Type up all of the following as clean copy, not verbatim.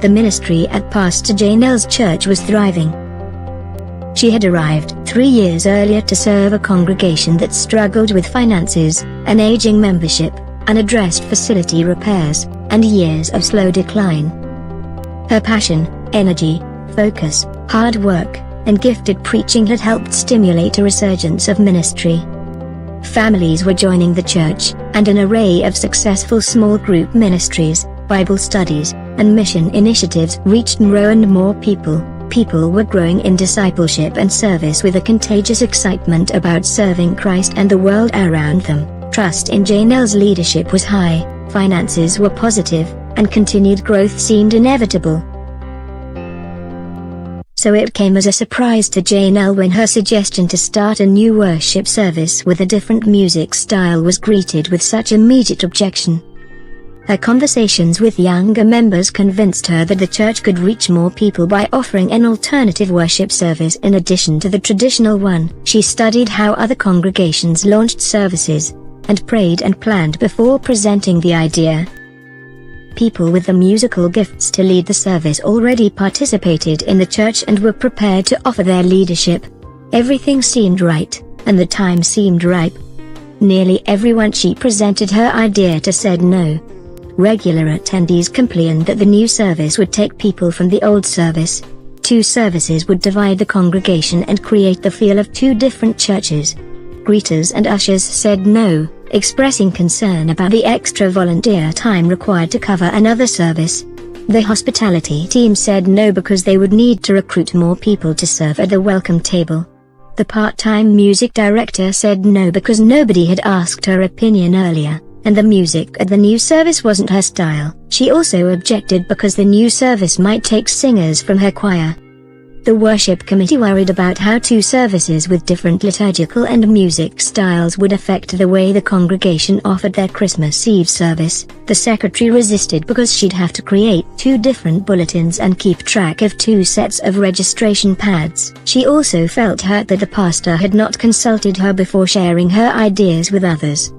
The ministry at Pastor Janelle's church was thriving. She had arrived 3 years earlier to serve a congregation that struggled with finances, an aging membership, unaddressed facility repairs, and years of slow decline. Her passion, energy, focus, hard work, and gifted preaching had helped stimulate a resurgence of ministry. Families were joining the church, and an array of successful small group ministries, Bible studies, and mission initiatives reached more and more people. People were growing in discipleship and service with a contagious excitement about serving Christ and the world around them. Trust in Janelle's leadership was high, finances were positive, and continued growth seemed inevitable. So it came as a surprise to Janelle when her suggestion to start a new worship service with a different music style was greeted with such immediate objection. Her conversations with younger members convinced her that the church could reach more people by offering an alternative worship service in addition to the traditional one. She studied how other congregations launched services, and prayed and planned before presenting the idea. People with the musical gifts to lead the service already participated in the church and were prepared to offer their leadership. Everything seemed right, and the time seemed ripe. Nearly everyone she presented her idea to said no. Regular attendees complained that the new service would take people from the old service. 2 services would divide the congregation and create the feel of 2 different churches. Greeters and ushers said no, expressing concern about the extra volunteer time required to cover another service. The hospitality team said no because they would need to recruit more people to serve at the welcome table. The part-time music director said no because nobody had asked her opinion earlier, and the music at the new service wasn't her style. She also objected because the new service might take singers from her choir. The worship committee worried about how 2 services with different liturgical and music styles would affect the way the congregation offered their Christmas Eve service. The secretary resisted because she'd have to create 2 different bulletins and keep track of 2 sets of registration pads. She also felt hurt that the pastor had not consulted her before sharing her ideas with others.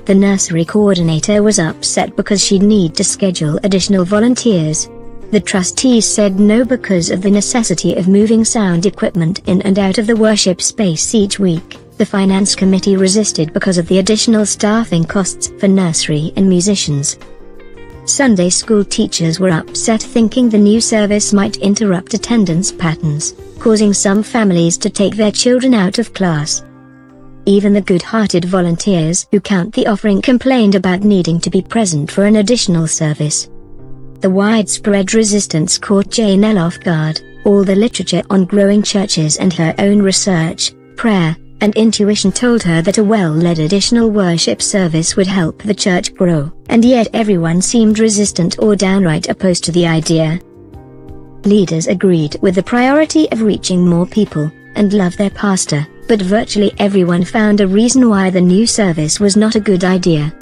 The nursery coordinator was upset because she'd need to schedule additional volunteers. The trustees said no because of the necessity of moving sound equipment in and out of the worship space each week. The finance committee resisted because of the additional staffing costs for nursery and musicians. Sunday school teachers were upset thinking the new service might interrupt attendance patterns, causing some families to take their children out of class. Even the good-hearted volunteers who count the offering complained about needing to be present for an additional service. The widespread resistance caught Janelle off guard. All the literature on growing churches and her own research, prayer, and intuition told her that a well-led additional worship service would help the church grow, and yet everyone seemed resistant or downright opposed to the idea. Leaders agreed with the priority of reaching more people, and loved their pastor, but virtually everyone found a reason why the new service was not a good idea.